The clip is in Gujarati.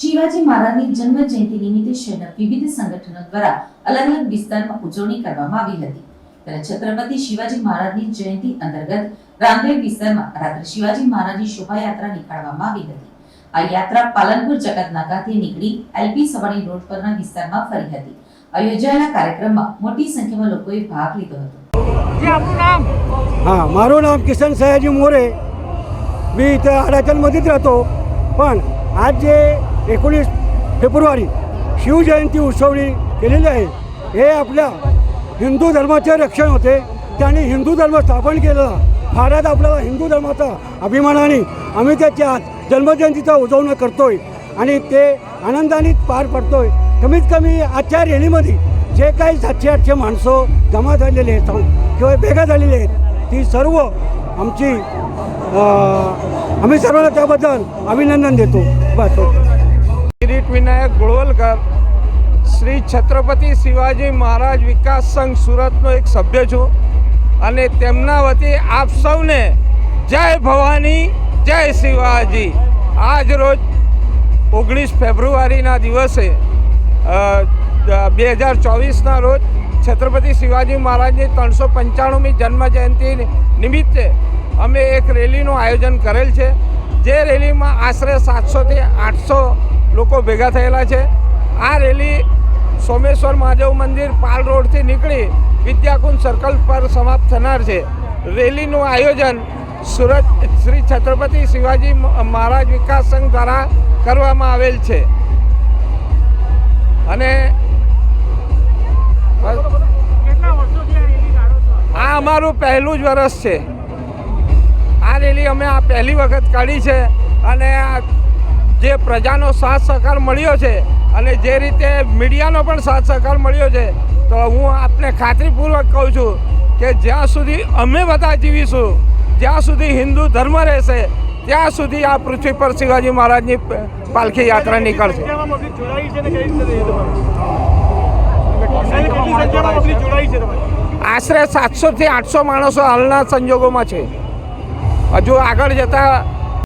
શિવાજી મહારાજની જન્મ જયંતિ નિમિત્તે શહેરના વિવિધ સંગઠનો દ્વારા અલગ અલગ વિસ્તારમાં ઉજવણી કરવામાં આવી હતી. ત્યારે છત્રપતિ શિવાજી મહારાજની જયંતિ અંતર્ગત રાંદેર વિસ્તારમાં રાત્રે શિવાજી મહારાજની શોભાયાત્રા નીકાળવામાં આવી હતી. આ યાત્રા પાલનપુર જકાત નાકાથી નીકળી એલપી સવાણી રોડ પરના વિસ્તારમાં ફરી હતી. આ યોજાયેલા કાર્યક્રમમાં મોટી સંખ્યામાં લોકોએ ભાગ લીધો હતો. हाँ, मारो नाम किशन सयाजी मोरे मी इथं आडाचलमध्येच राहतो. पण आज जे 19 फेब्रुवारी शिवजयंती उत्सवणी केलेली आहे हे आपल्या हिंदू धर्माचे रक्षण होते. त्यांनी हिंदू धर्म स्थापन केलेला. भारत आपल्याला हिंदू धर्माचा अभिमानाने आम्ही त्याच्या जन्मजयंतीचा उजवणं करतोय आणि ते आनंदाने पार पडतोय. कमीत कमी आजच्या रॅलीमध्ये जे काही 700-800 माणसं जमा झालेले आहेत किंवा भेगा झालेले आहेत ती सर्व आमची आम्ही सर्वांना त्याबद्दल अभिनंदन देतो. बस. किरीट विनायक गोळवलकर શ્રી છત્રપતિ શિવાજી મહારાજ વિકાસ સંઘ સુરતનો એક સભ્ય છું અને તેમના વતી આપ સૌને જય ભવાની જય શિવાજી. આજ રોજ 19 ફેબ્રુઆરીના દિવસે 2024ના રોજ છત્રપતિ શિવાજી મહારાજની 395મી જન્મજયંતિ નિમિત્તે અમે એક રેલીનું આયોજન કરેલ છે. જે રેલીમાં આશરે 700થી 800 લોકો ભેગા થયેલા છે. આ રેલી સોમેશ્વર મહાદેવ મંદિર પાલ રોડથી નીકળી વિદ્યાકુંજ સર્કલ પર સમાપ્ત થનાર છે. રેલીનું આયોજન સુરત શ્રી છત્રપતિ શિવાજી મહારાજ વિકાસ સંઘ દ્વારા કરવામાં આવેલ છે અને આ અમારું પહેલું જ વર્ષ છે. આ રેલી અમે આ પહેલી વખત કાઢી છે અને જે પ્રજાનો સાથ સહકાર મળ્યો છે અને જે રીતે મીડિયાનો પણ સાથ સહકાર મળ્યો છે તો હું આપને ખાતરીપૂર્વક કહું છું કે જ્યાં સુધી અમે બધા જીવીશું, જ્યાં સુધી હિન્દુ ધર્મ રહેશે ત્યાં સુધી આ પૃથ્વી પર શિવાજી મહારાજની પાલખી યાત્રા નીકળશે. આશરે 700થી 800 માણસો હાલના સંજોગોમાં છે. હજુ આગળ જતાં